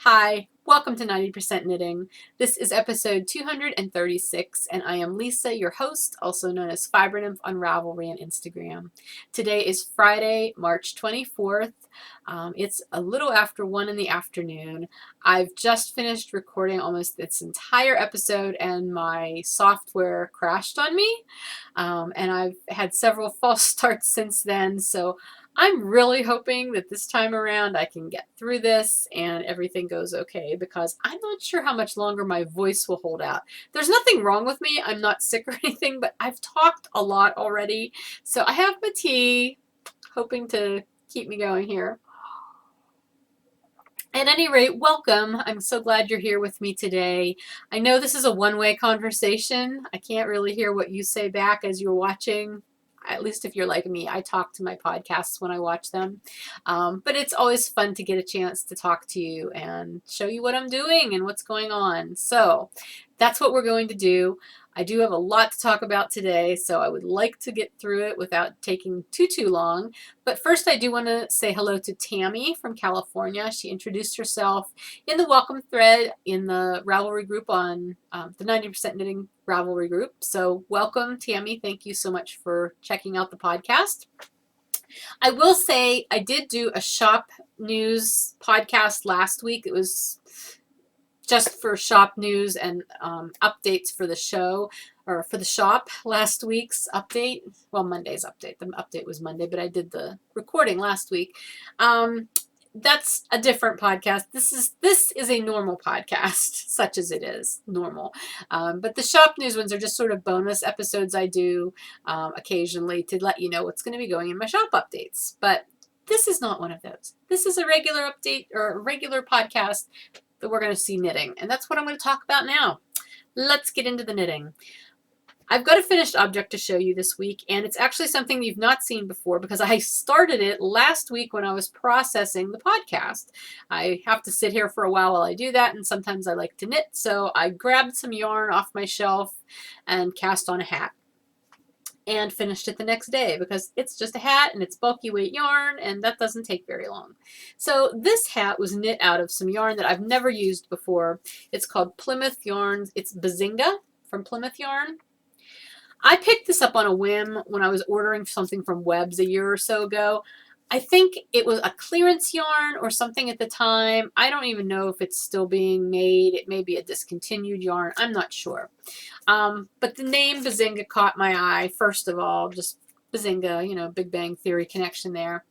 Hi, welcome to 90% Knitting. This is episode 236, and I am Lisa, your host, also known as Fiber Nymph on Ravelry and Instagram. Today is Friday, March 24th. It's a little after 1 in the afternoon. I've just finished recording almost this entire episode, and my software crashed on me, and I've had several false starts since then, so I'm really hoping that this time around I can get through this and everything goes okay, because I'm not sure how much longer my voice will hold out. There's nothing wrong with me. I'm not sick or anything, but I've talked a lot already. So I have my tea, hoping to keep me going here. At any rate, welcome. I'm so glad you're here with me today. I know this is a one-way conversation. I can't really hear what you say back as you're watching. At least if you're like me, I talk to my podcasts when I watch them. But it's always fun to get a chance to talk to you and show you what I'm doing and what's going on. So that's what we're going to do. I do have a lot to talk about today, so I would like to get through it without taking too long. But first, I do want to say hello to Tammy from California. She introduced herself in the welcome thread in the Ravelry group on the 90% Knitting Ravelry group. So welcome, Tammy. Thank you so much for checking out the podcast. I will say I did do a shop news podcast last week. It was just for shop news and updates for the show, or for the shop. Last week's update, well, Monday's update. The update was Monday, but I did the recording last week. That's a different podcast. This is a normal podcast, such as it is normal. But the shop news ones are just sort of bonus episodes I do occasionally to let you know what's going to be going in my shop updates. But this is not one of those. This is a regular update, or a regular podcast that we're going to see knitting. And that's what I'm going to talk about now. Let's get into the knitting. I've got a finished object to show you this week, and it's actually something you've not seen before because I started it last week when I was processing the podcast. I have to sit here for a while I do that, and sometimes I like to knit, so I grabbed some yarn off my shelf and cast on a hat. And finished it the next day because it's just a hat and it's bulky weight yarn, and that doesn't take very long. So this hat was knit out of some yarn that I've never used before. It's called Plymouth Yarns. It's Bazinga from Plymouth Yarn. I picked this up on a whim when I was ordering something from Webs a year or so ago. I think it was a clearance yarn or something at the time. I don't even know if it's still being made. It may be a discontinued yarn. I'm not sure. But the name Bazinga caught my eye, first of all. Just Bazinga, you know, Big Bang Theory connection there.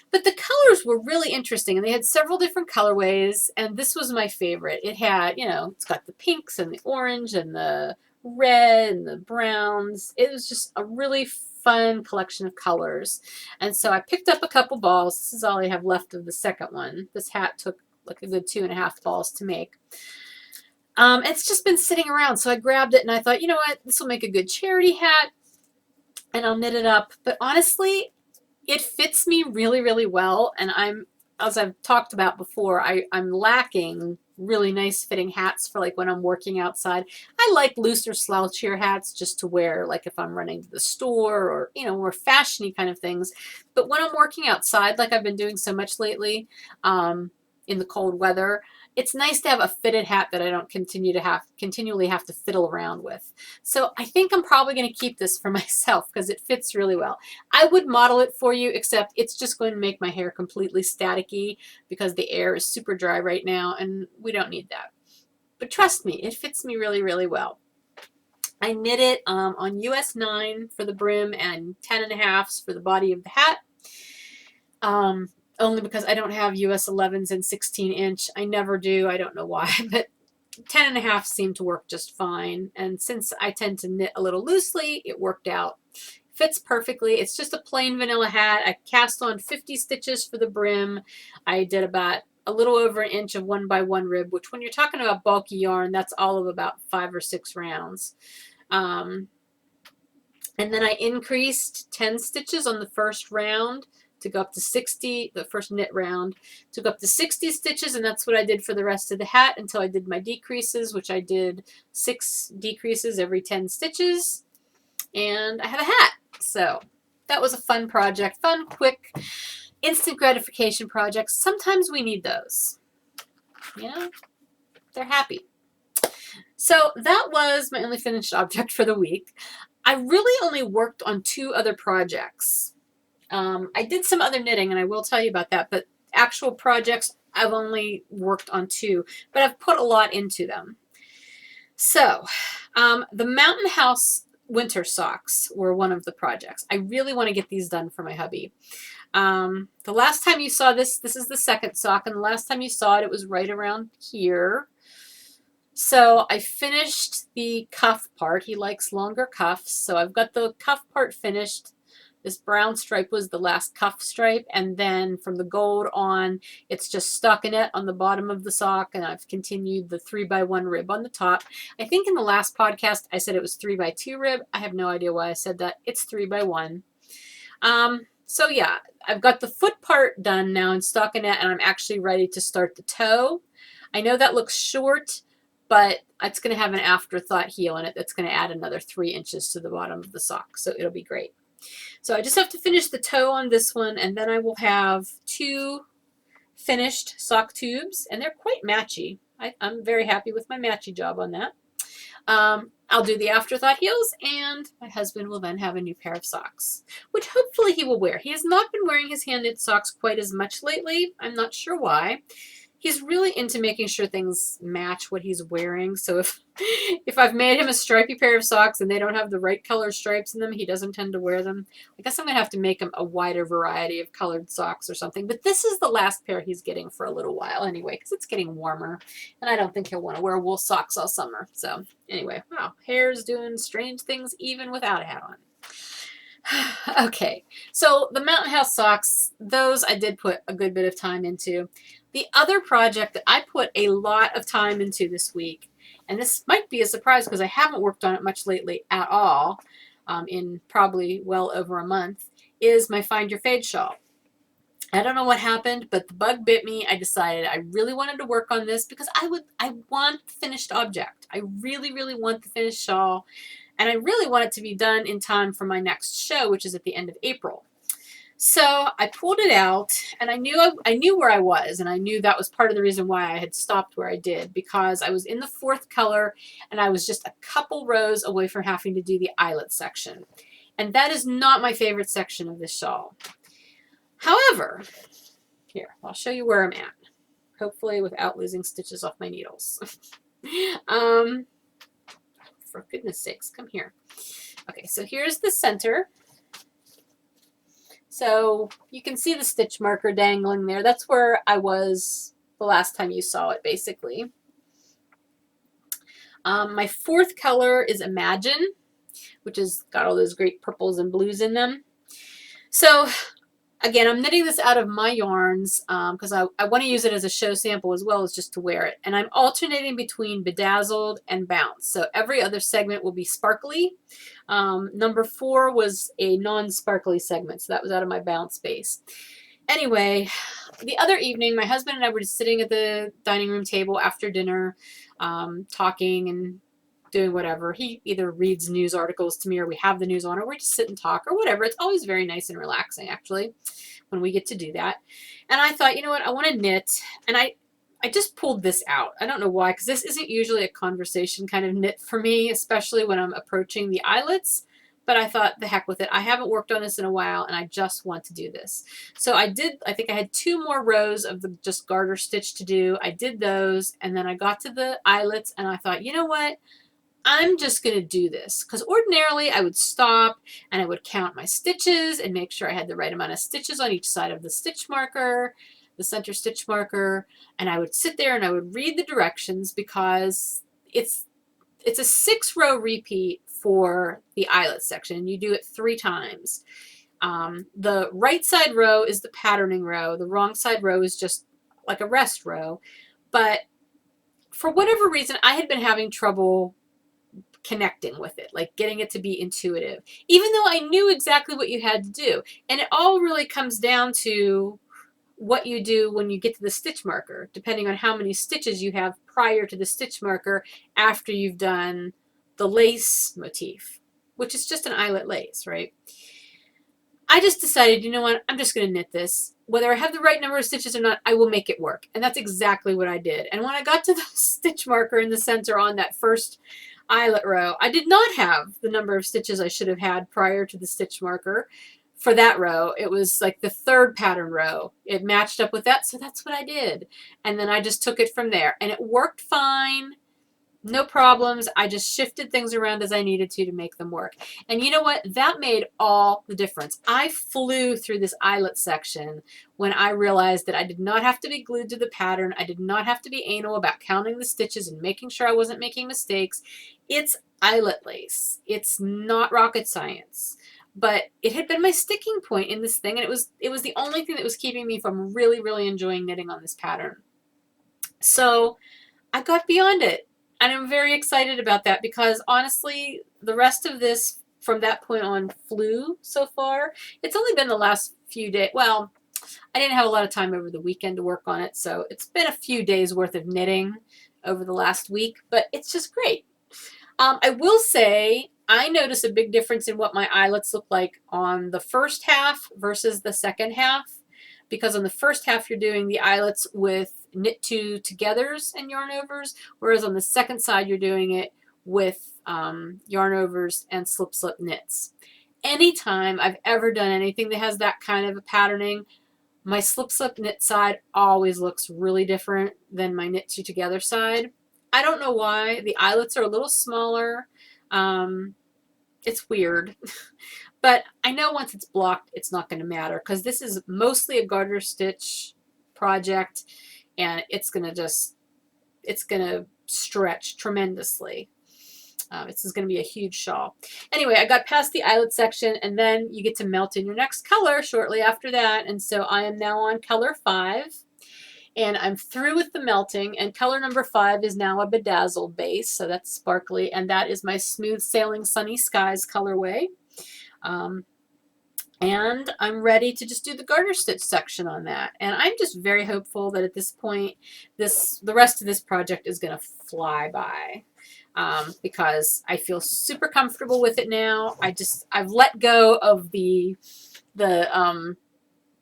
But the colors were really interesting, and they had several different colorways, and this was my favorite. It had, you know, it's got the pinks and the orange and the red and the browns. It was just a really fun collection of colors. And so I picked up a couple balls. This is all I have left of the second one. This hat took like a good 2.5 balls to make. It's just been sitting around, so I grabbed it and I thought, you know what, this will make a good charity hat, and I'll knit it up. But honestly, it fits me really, really well, and as I've talked about before, I'm lacking really nice fitting hats for like when I'm working outside. I like looser slouchier hats just to wear like if I'm running to the store, or, you know, more fashiony kind of things. But when I'm working outside, like I've been doing so much lately, in the cold weather, it's nice to have a fitted hat that I don't continually have to fiddle around with. So I think I'm probably going to keep this for myself because it fits really well. I would model it for you, except it's just going to make my hair completely staticky because the air is super dry right now, and we don't need that. But trust me, it fits me really, really well. I knit it on US 9 for the brim and 10.5s for the body of the hat. Only because I don't have US 11s and 16-inch. I never do. I don't know why, but 10.5 seem to work just fine. And since I tend to knit a little loosely, it worked out. Fits perfectly. It's just a plain vanilla hat. I cast on 50 stitches for the brim. I did about a little over 1 inch of 1x1 rib, which when you're talking about bulky yarn, that's all of about 5 or 6 rounds. And then I increased 10 stitches on the first round to go up to 60, the first knit round, to go up to 60 stitches, and that's what I did for the rest of the hat until I did my decreases, which I did 6 decreases every 10 stitches, and I have a hat. So that was a fun project, fun, quick, instant gratification project. Sometimes we need those. you know, they're happy. So that was my only finished object for the week. I really only worked on 2 other projects. I did some other knitting, and I will tell you about that, but actual projects, I've only worked on 2, but I've put a lot into them. So, the Mountain House winter socks were one of the projects. I really want to get these done for my hubby. The last time you saw this is the second sock, and the last time you saw it, it was right around here. So I finished the cuff part. He likes longer cuffs, so I've got the cuff part finished. This brown stripe was the last cuff stripe, and then from the gold on, it's just stockinette on the bottom of the sock, and I've continued the 3x1 rib on the top. I think in the last podcast I said it was 3x2 rib. I have no idea why I said that. It's 3x1. So yeah, I've got the foot part done now in stockinette, and I'm actually ready to start the toe. I know that looks short, but it's going to have an afterthought heel in it that's going to add another 3 inches to the bottom of the sock, so it'll be great. So I just have to finish the toe on this one, and then I will have 2 finished sock tubes, and they're quite matchy. I'm very happy with my matchy job on that. I'll do the afterthought heels, and my husband will then have a new pair of socks, which hopefully he will wear. He has not been wearing his hand-knit socks quite as much lately. I'm not sure why. He's really into making sure things match what he's wearing. So if I've made him a stripy pair of socks and they don't have the right color stripes in them, he doesn't tend to wear them. I guess I'm going to have to make him a wider variety of colored socks or something. But this is the last pair he's getting for a little while anyway, because it's getting warmer. And I don't think he'll want to wear wool socks all summer. So anyway, wow, hair's doing strange things even without a hat on. Okay, so the Mountain House socks, those I did put a good bit of time into. The other project that I put a lot of time into this week, and this might be a surprise because I haven't worked on it much lately at all, in probably well over a month, is my Find Your Fade shawl. I don't know what happened, but the bug bit me. I decided I really wanted to work on this because I want the finished object. I really, really want the finished shawl. And I really want it to be done in time for my next show, which is at the end of April. So I pulled it out, and I knew where I was, and I knew that was part of the reason why I had stopped where I did, because I was in the 4th color, and I was just a couple rows away from having to do the eyelet section. And that is not my favorite section of this shawl. However, here, I'll show you where I'm at, hopefully without losing stitches off my needles. For goodness sakes, come here. Okay, so here's the center. So you can see the stitch marker dangling there. That's where I was the last time you saw it, basically. My 4th color is Imagine, which has got all those great purples and blues in them. So again, I'm knitting this out of my yarns because I want to use it as a show sample as well as just to wear it. And I'm alternating between Bedazzled and Bounce. So every other segment will be sparkly. Number 4 was a non-sparkly segment, so that was out of my Bounce base. Anyway, the other evening, my husband and I were just sitting at the dining room table after dinner, talking and doing whatever. He either reads news articles to me, or we have the news on, or we just sit and talk, or whatever. It's always very nice and relaxing, actually, when we get to do that. And I thought, you know what, I want to knit, and I just pulled this out. I don't know why, because this isn't usually a conversation kind of knit for me, especially when I'm approaching the eyelets. But I thought, the heck with it. I haven't worked on this in a while, and I just want to do this. So I think I had 2 more rows of the just garter stitch to do. I did those, and then I got to the eyelets, and I thought, you know what? I'm just going to do this, because ordinarily I would stop and I would count my stitches and make sure I had the right amount of stitches on each side of the stitch marker, the center stitch marker, and I would sit there and I would read the directions, because it's a 6-row repeat for the eyelet section. You do it 3 times. The right side row is the patterning row. The wrong side row is just like a rest row. But for whatever reason, I had been having trouble connecting with it, like getting it to be intuitive, even though I knew exactly what you had to do. And it all really comes down to what you do when you get to the stitch marker, depending on how many stitches you have prior to the stitch marker after you've done the lace motif, which is just an eyelet lace, right? I just decided, you know what, I'm just going to knit this. Whether I have the right number of stitches or not, I will make it work. And that's exactly what I did. And when I got to the stitch marker in the center on that first eyelet row, I did not have the number of stitches I should have had prior to the stitch marker for that row. It was like the third pattern row. It matched up with that, so that's what I did. And then I just took it from there. And it worked fine. No problems. I just shifted things around as I needed to make them work. And you know what? That made all the difference. I flew through this eyelet section when I realized that I did not have to be glued to the pattern. I did not have to be anal about counting the stitches and making sure I wasn't making mistakes. It's eyelet lace. It's not rocket science. But it had been my sticking point in this thing, and it was the only thing that was keeping me from really, really enjoying knitting on this pattern. So I got beyond it. And I'm very excited about that because honestly, the rest of this from that point on flew so far. It's only been the last few days. Well, I didn't have a lot of time over the weekend to work on it, so it's been a few days worth of knitting over the last week, but it's just great. I will say I notice a big difference in what my eyelets look like on the first half versus the second half, because on the first half you're doing the eyelets with knit two togethers and yarn overs, whereas on the second side you're doing it with yarn overs and slip knits. Anytime I've ever done anything that has that kind of a patterning, my slip knit side always looks really different than my knit two together side. I don't know why. The eyelets are a little smaller. It's weird. But I know once it's blocked, it's not going to matter because this is mostly a garter stitch project, and it's going to stretch tremendously. This is going to be a huge shawl. Anyway, I got past the eyelet section, and then you get to melt in your next color shortly after that. And so I am now on color 5, and I'm through with the melting. And color number 5 is now a bedazzled base, so that's sparkly, and that is my Smooth Sailing Sunny Skies colorway. And I'm ready to just do the garter stitch section on that. And I'm just very hopeful that at this point, the rest of this project is going to fly by. Because I feel super comfortable with it now. I've let go of the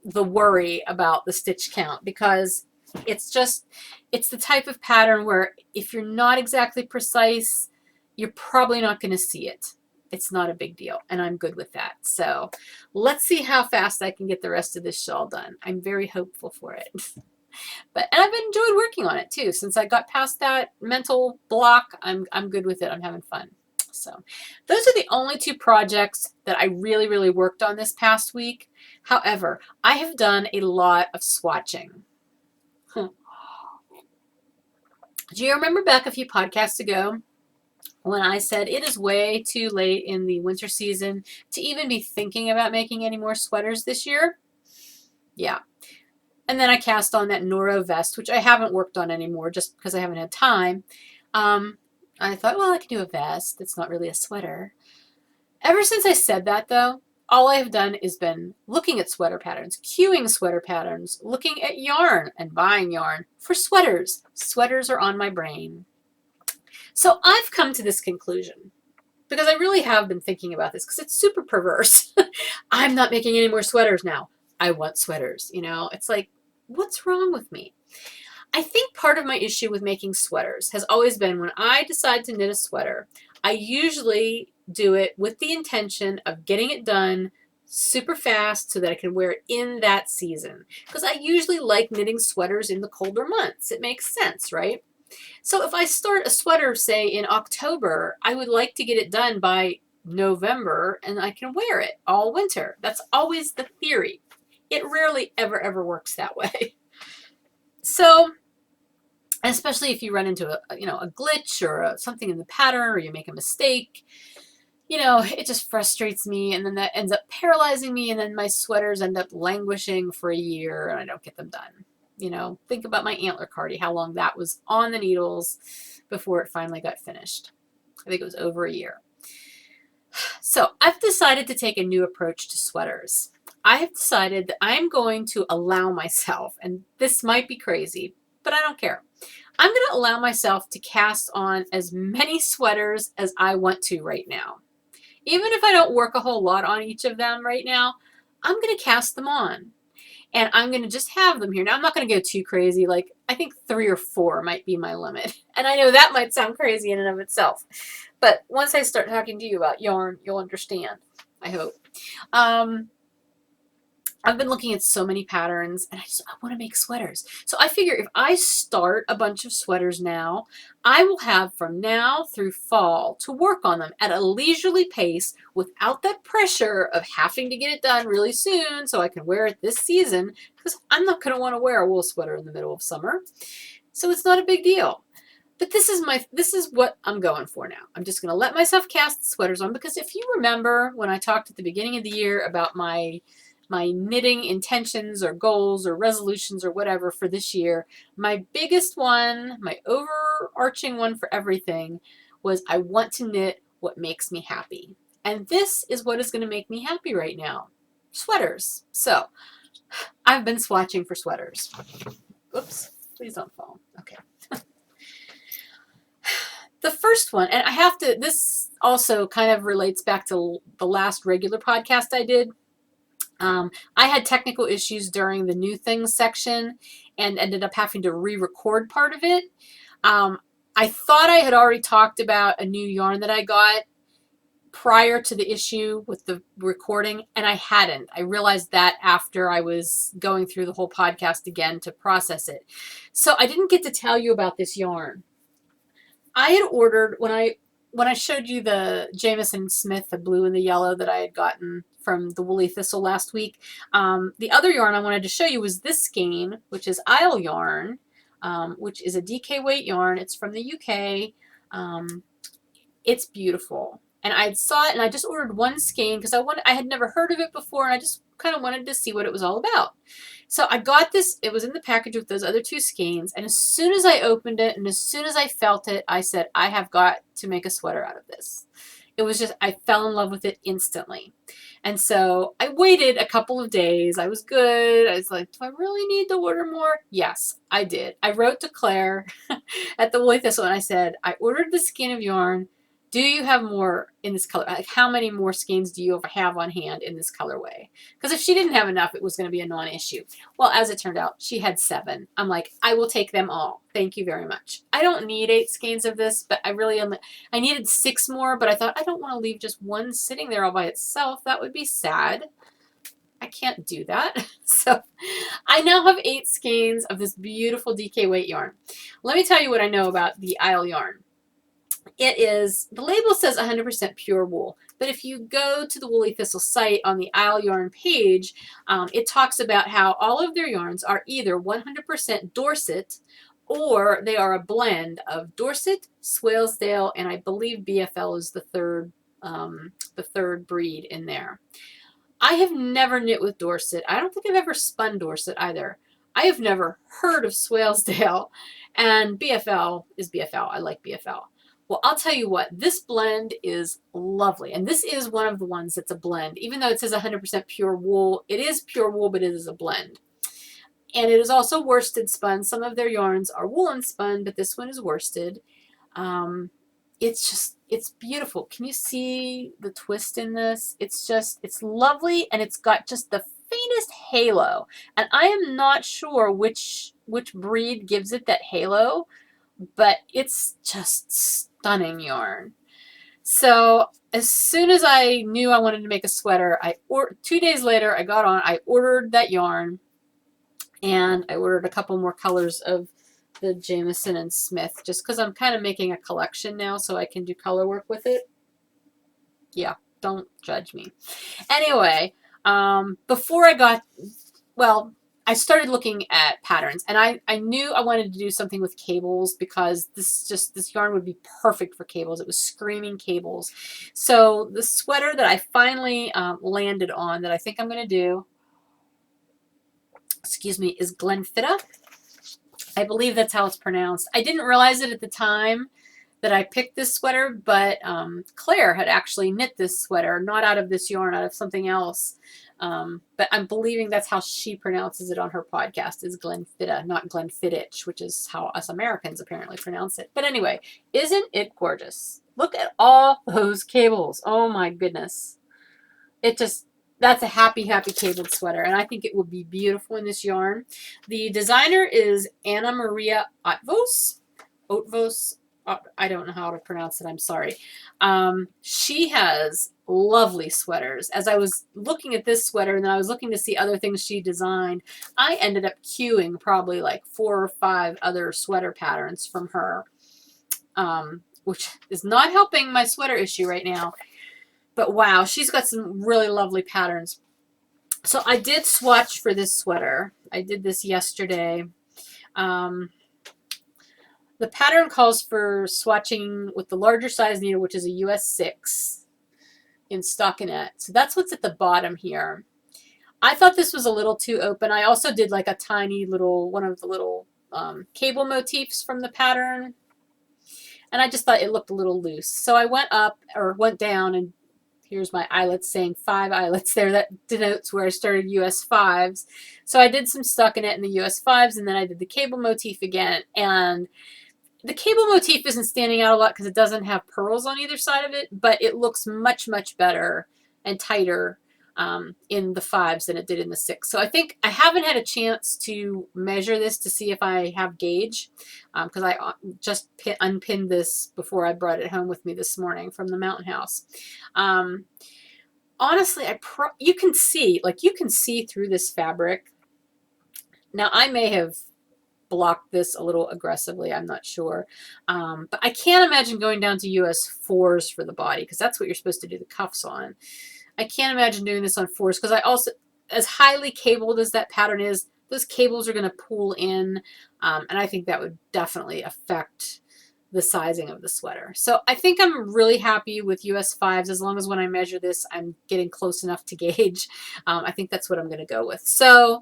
worry about the stitch count, because it's the type of pattern where if you're not exactly precise, you're probably not going to see it. It's not a big deal, and I'm good with that. So let's see how fast I can get the rest of this shawl done. I'm very hopeful for it. And I've enjoyed working on it too. Since I got past that mental block, I'm good with it. I'm having fun. So those are the only 2 projects that I really, really worked on this past week. However, I have done a lot of swatching. Do you remember back a few podcasts ago when I said it is way too late in the winter season to even be thinking about making any more sweaters this year? Yeah. And then I cast on that Noro vest, which I haven't worked on anymore just because I haven't had time. I thought, well, I could do a vest. It's not really a sweater. Ever since I said that, though, all I have done is been looking at sweater patterns, queuing sweater patterns, looking at yarn and buying yarn for sweaters. Sweaters are on my brain. So I've come to this conclusion because I really have been thinking about this because it's super perverse. I'm not making any more sweaters now. I want sweaters, you know? It's like, what's wrong with me? I think part of my issue with making sweaters has always been when I decide to knit a sweater, I usually do it with the intention of getting it done super fast so that I can wear it in that season. Because I usually like knitting sweaters in the colder months. It makes sense, right? So if I start a sweater, say, in October, I would like to get it done by November and I can wear it all winter. That's always the theory. It rarely ever works that way. So, especially if you run into a glitch or something in the pattern, or you make a mistake, it just frustrates me, and then that ends up paralyzing me, and then my sweaters end up languishing for a year and I don't get them done. Think about my antler cardi, how long that was on the needles before it finally got finished. I think it was over a year. So I've decided to take a new approach to sweaters. I have decided that I'm going to allow myself, and this might be crazy, but I don't care. I'm going to allow myself to cast on as many sweaters as I want to right now. Even if I don't work a whole lot on each of them right now, I'm going to cast them on. And I'm going to just have them here. Now, I'm not going to go too crazy. Like, I think 3 or 4 might be my limit. And I know that might sound crazy in and of itself. But once I start talking to you about yarn, you'll understand, I hope. I've been looking at so many patterns, and I want to make sweaters. So I figure if I start a bunch of sweaters now, I will have from now through fall to work on them at a leisurely pace without that pressure of having to get it done really soon so I can wear it this season, because I'm not going to want to wear a wool sweater in the middle of summer. So it's not a big deal. But this is what I'm going for now. I'm just going to let myself cast the sweaters on, because if you remember when I talked at the beginning of the year about my knitting intentions or goals or resolutions or whatever for this year, my biggest one, my overarching one for everything, was I want to knit what makes me happy. And this is what is going to make me happy right now. Sweaters. So I've been swatching for sweaters. Oops, please don't fall. Okay. The first one, and I have to, this also kind of relates back to the last regular podcast I did. I had technical issues during the new things section and ended up having to re-record part of it. I thought I had already talked about a new yarn that I got prior to the issue with the recording, and I hadn't. I realized that after I was going through the whole podcast again to process it. So I didn't get to tell you about this yarn. I had ordered, when I showed you the Jamieson Smith, the blue and the yellow that I had gotten from the Woolly Thistle last week, the other yarn I wanted to show you was this skein, which is Isle yarn, which is a DK weight yarn. It's from the UK. It's beautiful. And I saw it, and I just ordered one skein because I had never heard of it before, and I just kind of wanted to see what it was all about. So I got this. It was in the package with those other 2 skeins, and as soon as I opened it and as soon as I felt it, I said, I have got to make a sweater out of this. It was just, I fell in love with it instantly. And so I waited a couple of days. I was good. I was like, do I really need to order more? Yes, I did. I wrote to Claire at the Woolly Thistle, and I said, I ordered the skein of yarn. Do you have more in this color? Like, how many more skeins do you have on hand in this colorway? Because if she didn't have enough, it was going to be a non-issue. Well, as it turned out, she had 7. I'm like, I will take them all. Thank you very much. I don't need 8 skeins of this, but I really am. I needed 6 more, but I thought I don't want to leave just one sitting there all by itself. That would be sad. I can't do that. So I now have 8 skeins of this beautiful DK weight yarn. Let me tell you what I know about the Isle yarn. It is, the label says 100% pure wool, but if you go to the Woolly Thistle site on the Isle yarn page, it talks about how all of their yarns are either 100% Dorset, or they are a blend of Dorset, Swalesdale, and I believe BFL is the third breed in there. I have never knit with Dorset. I don't think I've ever spun Dorset either. I have never heard of Swalesdale, and BFL is BFL. I like BFL. Well, I'll tell you what, this blend is lovely. And this is one of the ones that's a blend. Even though it says 100% pure wool, it is pure wool, but it is a blend. And it is also worsted spun. Some of their yarns are woolen spun, but this one is worsted. It's beautiful. Can you see the twist in this? It's lovely, and it's got just the faintest halo. And I am not sure which breed gives it that halo, but it's just stunning yarn. So as soon as I knew I wanted to make a sweater, 2 days later I ordered that yarn, and I ordered a couple more colors of the Jamieson and Smith, just because I'm kind of making a collection now so I can do color work with it. Yeah, don't judge me. Anyway, before I started looking at patterns, and I knew I wanted to do something with cables, because this yarn would be perfect for cables. It was screaming cables. So the sweater that I finally landed on, that I think I'm going to do, excuse me, is Glenfiddich. I believe that's how it's pronounced. I didn't realize it at the time that I picked this sweater, but Claire had actually knit this sweater, not out of this yarn, out of something else. But I'm believing that's how she pronounces it on her podcast, is Glenfiddich, not Glenfiddich, which is how us Americans apparently pronounce it. But anyway, isn't it gorgeous? Look at all those cables. Oh my goodness. It just, That's a happy, happy cabled sweater, and I think it would be beautiful in this yarn. The designer is Anna Maria Otvos. Otvos. I don't know how to pronounce it. I'm sorry. She has lovely sweaters. As I was looking at this sweater, and then I was looking to see other things she designed, I ended up queuing probably like 4 or 5 other sweater patterns from her, which is not helping my sweater issue right now. But wow, she's got some really lovely patterns. So I did swatch for this sweater. I did this yesterday. The pattern calls for swatching with the larger size needle, which is a US 6 in stockinette. So that's what's at the bottom here. I thought this was a little too open. I also did like a tiny little, one of the little cable motifs from the pattern. And I just thought it looked a little loose. So I went up, or went down, and here's my eyelets saying 5 eyelets there. That denotes where I started US 5s. So I did some stockinette in the US 5s, and then I did the cable motif again. And the cable motif isn't standing out a lot because it doesn't have pearls on either side of it, but it looks much, much better and tighter in the 5s than it did in the 6. So I think I haven't had a chance to measure this to see if I have gauge, because I just unpinned this before I brought it home with me this morning from the mountain house. Honestly, you can see through this fabric. Now I may have blocked this a little aggressively, I'm not sure, but I can't imagine going down to US 4s for the body, because that's what you're supposed to do the cuffs on. I can't imagine doing this on 4s, because I also, as highly cabled as that pattern is, those cables are going to pull in, and I think that would definitely affect the sizing of the sweater. So I think I'm really happy with US 5s, as long as when I measure this, I'm getting close enough to gauge. I think that's what I'm going to go with. So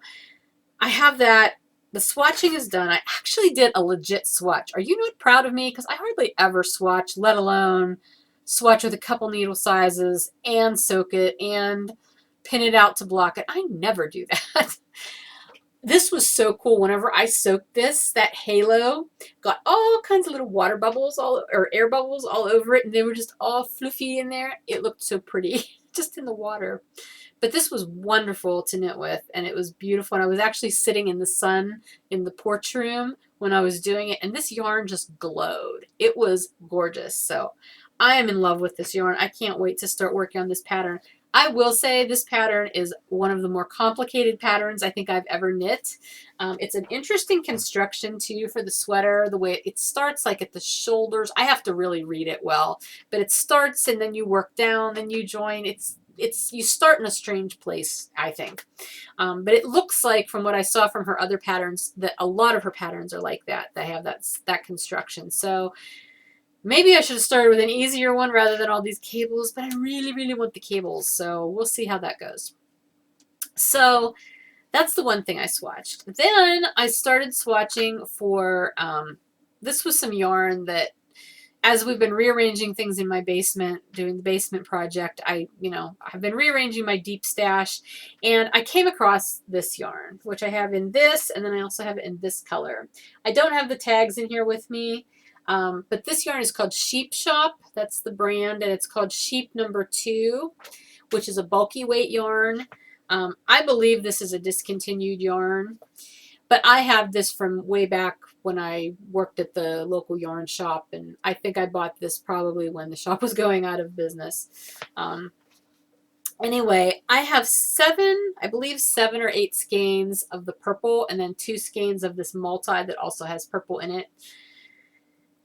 I have that. The swatching is done. I actually did a legit swatch. Are you not proud of me? Because I hardly ever swatch, let alone swatch with a couple needle sizes and soak it and pin it out to block it. I never do that. This was so cool. Whenever I soaked this, that halo got all kinds of little water bubbles, or air bubbles all over it, and they were just all fluffy in there. It looked so pretty just in the water. But this was wonderful to knit with, and it was beautiful. And I was actually sitting in the sun in the porch room when I was doing it, and this yarn just glowed. It was gorgeous. So I am in love with this yarn. I can't wait to start working on this pattern. I will say this pattern is one of the more complicated patterns I think I've ever knit. It's an interesting construction too for the sweater, the way it starts like at the shoulders. I have to really read it well, but it starts and then you work down, then you join. You start in a strange place, I think. But it looks like, from what I saw from her other patterns, that a lot of her patterns are like that. They have that construction. So maybe I should have started with an easier one rather than all these cables, but I really, really want the cables. So we'll see how that goes. So that's the one thing I swatched. Then I started swatching for, this was some yarn that, as we've been rearranging things in my basement, doing the basement project, I've been rearranging my deep stash, and I came across this yarn, which I have in this, and then I also have it in this color. I don't have the tags in here with me, but this yarn is called Sheep Shop. That's the brand, and it's called Sheep number 2, which is a bulky weight yarn. I believe this is a discontinued yarn, but I have this from way back when I worked at the local yarn shop, and I think I bought this probably when the shop was going out of business. Anyway, I have 7 or 8 skeins of the purple, and then 2 skeins of this multi that also has purple in it.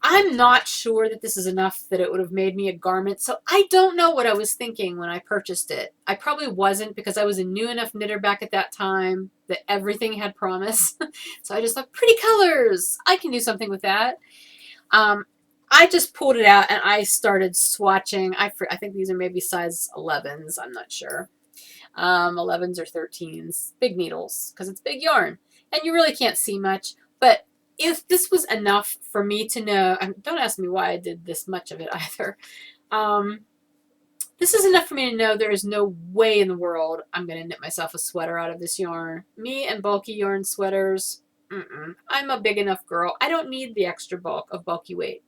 I'm not sure that this is enough that it would have made me a garment, so I don't know what I was thinking when I purchased it. I probably wasn't, because I was a new enough knitter back at that time that everything had promise. So I just thought, pretty colors, I can do something with that. I just pulled it out and I started swatching. I think these are maybe size 11s, I'm not sure. 11s or 13s, big needles, because it's big yarn. And you really can't see much, but if this was enough for me to know, and don't ask me why I did this much of it either, this is enough for me to know there is no way in the world I'm going to knit myself a sweater out of this yarn. Me and bulky yarn sweaters, I'm a big enough girl. I don't need the extra bulk of bulky weight.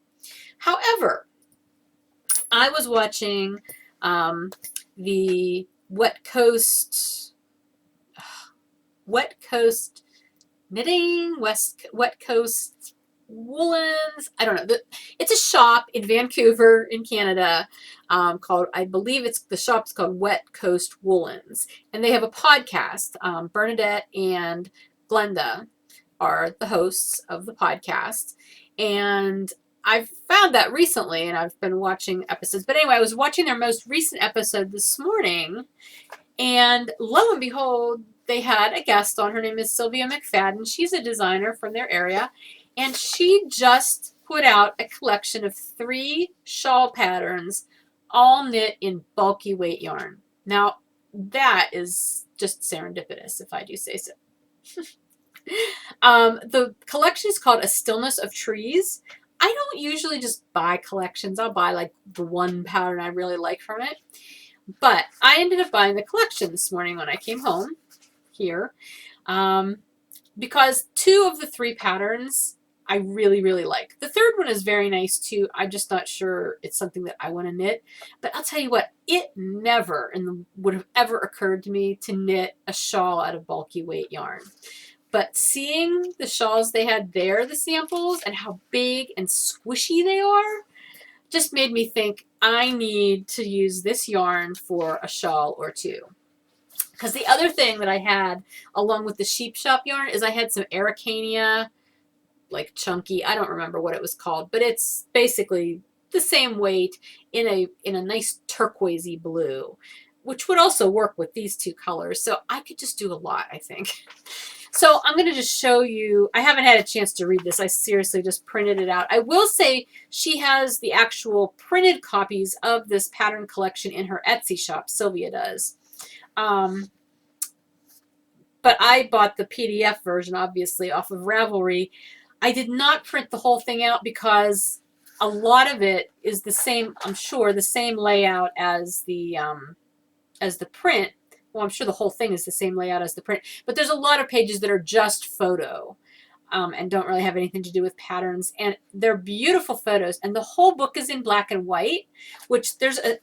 However, I was watching the Wet Coast, Wet Coast Knitting, Wet Coast Woolens. I don't know. It's a shop in Vancouver in Canada called, I believe the shop's called Wet Coast Woolens. And they have a podcast. Bernadette and Glenda are the hosts of the podcast. And I've found that recently, and I've been watching episodes. But anyway, I was watching their most recent episode this morning, and lo and behold, they had a guest on. Her name is Sylvia McFadden. She's a designer from their area, and she just put out a collection of 3 shawl patterns, all knit in bulky weight yarn. Now, that is just serendipitous, if I do say so. The collection is called A Stillness of Trees. I don't usually just buy collections. I'll buy like the one pattern I really like from it. But I ended up buying the collection this morning when I came home here because 2 of the 3 patterns I really, really like. The third one is very nice too. I'm just not sure it's something that I want to knit. But I'll tell you what, it never would have ever occurred to me to knit a shawl out of bulky weight yarn. But seeing the shawls they had there, the samples, and how big and squishy they are, just made me think I need to use this yarn for a shawl or 2. Because the other thing that I had along with the sheep shop yarn is I had some Araucania, like chunky, I don't remember what it was called, but it's basically the same weight in a nice turquoisey blue, which would also work with these 2 colors. So I could just do a lot, I think. So I'm going to just show you. I haven't had a chance to read this. I seriously just printed it out. I will say she has the actual printed copies of this pattern collection in her Etsy shop. Sylvia does. But I bought the PDF version, obviously, off of Ravelry. I did not print the whole thing out because a lot of it is the same, I'm sure, the same layout as the print. Well, I'm sure the whole thing is the same layout as the print, but there's a lot of pages that are just photo and don't really have anything to do with patterns, and they're beautiful photos, and the whole book is in black and white, which there's a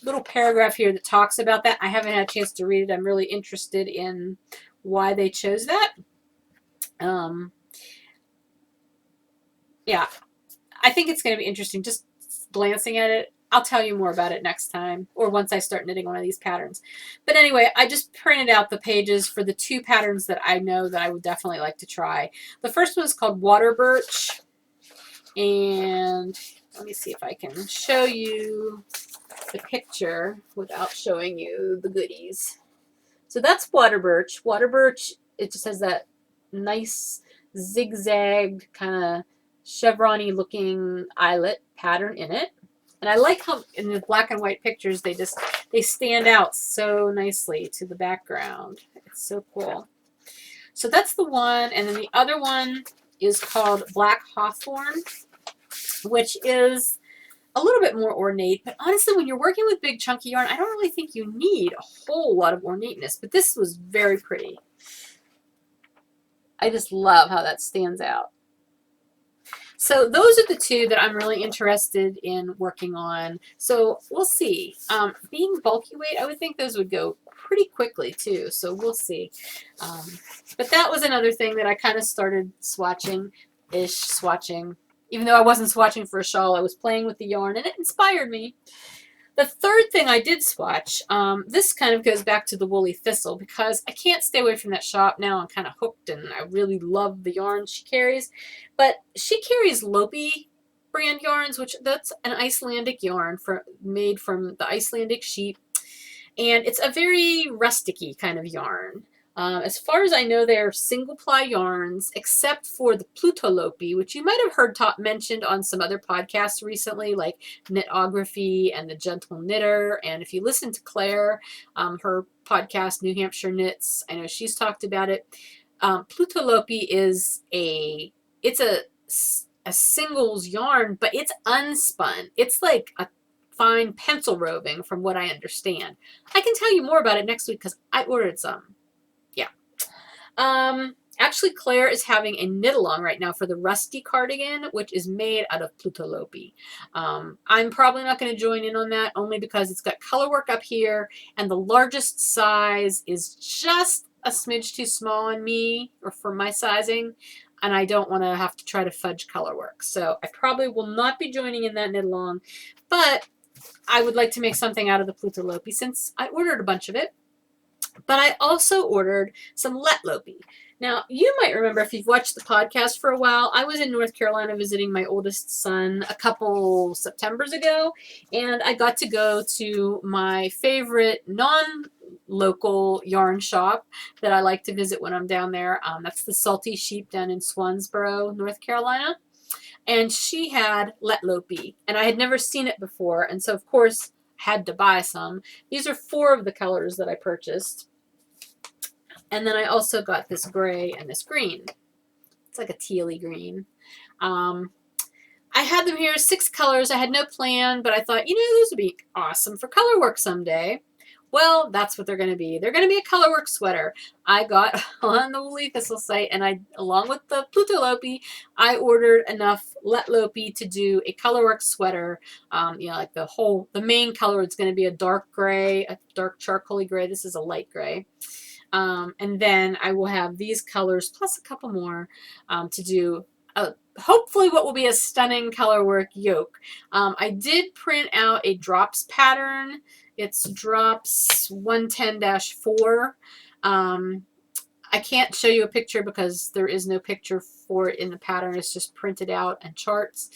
little paragraph here that talks about that. I haven't had a chance to read it. I'm really interested in why they chose that. Yeah, I think it's going to be interesting just glancing at it. I'll tell you more about it next time or once I start knitting one of these patterns. But anyway, I just printed out the pages for the 2 patterns that I know that I would definitely like to try. The first one is called Water Birch. And let me see if I can show you the picture without showing you the goodies. So that's Water Birch. Water Birch, it just has that nice zigzagged kind of chevron-y looking eyelet pattern in it. And I like how in the black and white pictures they stand out so nicely to the background. It's so cool. So that's the one, and then the other one is called Black Hawthorn, which is a little bit more ornate. But honestly, when you're working with big chunky yarn, I don't really think you need a whole lot of ornateness. But this was very pretty. I just love how that stands out. So those are the 2 that I'm really interested in working on. So we'll see. Being bulky weight, I would think those would go pretty quickly too. So we'll see. But that was another thing that I kind of started swatching. Even though I wasn't swatching for a shawl, I was playing with the yarn and it inspired me. The third thing I did swatch, this kind of goes back to the Woolly Thistle because I can't stay away from that shop now. I'm kind of hooked and I really love the yarn she carries. But she carries Lopi brand yarns, which that's an Icelandic yarn made from the Icelandic sheep. And it's a very rustic-y kind of yarn. As far as I know, they're single-ply yarns, except for the Plutolopi, which you might have heard mentioned on some other podcasts recently, like Knitography and The Gentle Knitter. And if you listen to Claire, her podcast, New Hampshire Knits, I know she's talked about it. Plutolopi is a singles yarn, but it's unspun. It's like a fine pencil roving from what I understand. I can tell you more about it next week because I ordered some. Yeah. Actually, Claire is having a knit-along right now for the Rusty cardigan, which is made out of Plutolopi. I'm probably not going to join in on that, only because it's got color work up here, and the largest size is just a smidge too small on me, or for my sizing, and I don't want to have to try to fudge color work. So I probably will not be joining in that knit-along, but I would like to make something out of the Plutolopi since I ordered a bunch of it. But I also ordered some Letlopi. Now, you might remember if you've watched the podcast for a while, I was in North Carolina visiting my oldest son a couple Septembers ago, and I got to go to my favorite non-local yarn shop that I like to visit when I'm down there. That's the Salty Sheep down in Swansboro, North Carolina. And she had Letlopi, and I had never seen it before, and so of course had to buy some. These are 4 of the colors that I purchased. And then I also got this gray and this green. It's like a tealy green. I had them here, 6 colors. I had no plan, but I thought, those would be awesome for color work someday. Well, that's what they're going to be. They're going to be a color work sweater. I got on the Woolly Thistle site, and along with the Plutolopi, I ordered enough Letlopi to do a color work sweater. Like the main color is going to be a dark gray, a dark charcoaly gray. This is a light gray. And then I will have these colors plus a couple more to do hopefully what will be a stunning color work yoke. I did print out a drops pattern. It's drops 110-4. I can't show you a picture because there is no picture for it in the pattern. It's just printed out and charts.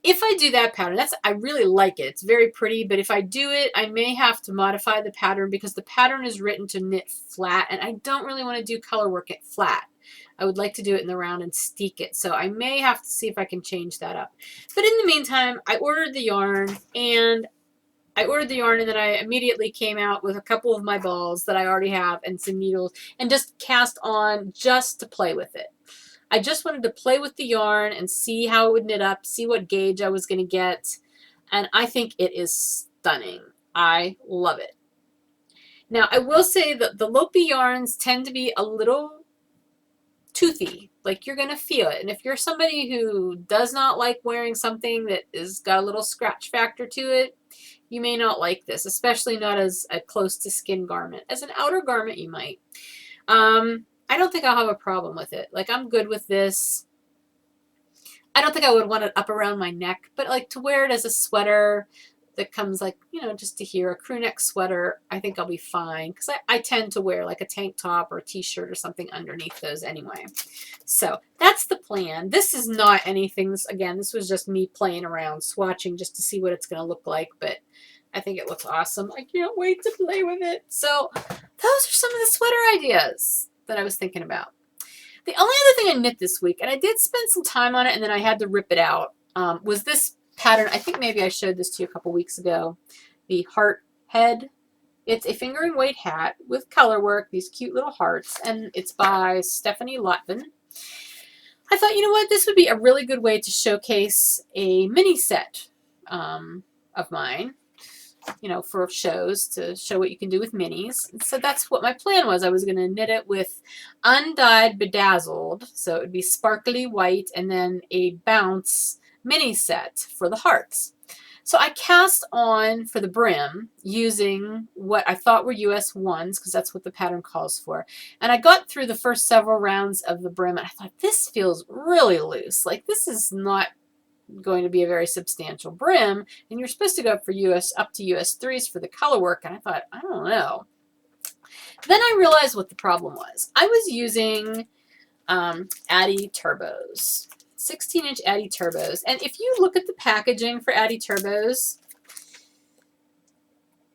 If I do that pattern, I really like it. It's very pretty, but if I do it, I may have to modify the pattern because the pattern is written to knit flat, and I don't really want to do color work at flat. I would like to do it in the round and steek it, so I may have to see if I can change that up. But in the meantime, I ordered the yarn, and then I immediately came out with a couple of my balls that I already have and some needles and just cast on just to play with it. I just wanted to play with the yarn and see how it would knit up, see what gauge I was going to get, and I think it is stunning. I love it. Now, I will say that the Lopi yarns tend to be a little toothy. Like, you're going to feel it. And if you're somebody who does not like wearing something that has got a little scratch factor to it, you may not like this, especially not as a close to skin garment. As an outer garment, you might. I don't think I'll have a problem with it. Like, I'm good with this. I don't think I would want it up around my neck, but like to wear it as a sweater that comes like, just to here, a crew neck sweater, I think I'll be fine because I tend to wear like a tank top or a t-shirt or something underneath those anyway. So that's the plan. This is not anything, again, this was just me playing around, swatching just to see what it's going to look like, but I think it looks awesome. I can't wait to play with it. So those are some of the sweater ideas that I was thinking about. The only other thing I knit this week, and I did spend some time on it and then I had to rip it out, was this pattern. I think maybe I showed this to you a couple weeks ago. The heart head. It's a fingering weight hat with color work, these cute little hearts, and it's by Stephanie Lotvin. I thought, what, this would be a really good way to showcase a mini set of mine, for shows, to show what you can do with minis. And so that's what my plan was. I was going to knit it with undyed bedazzled, so it would be sparkly white, and then a bounce mini set for the hearts. So I cast on for the brim using what I thought were US 1s because that's what the pattern calls for. And I got through the first several rounds of the brim and I thought, this feels really loose. Like, this is not going to be a very substantial brim, and you're supposed to go up to US 3s for the color work, and I thought, I don't know. Then I realized what the problem was. I was using Addi Turbos, 16-inch Addi Turbos, and if you look at the packaging for Addi Turbos,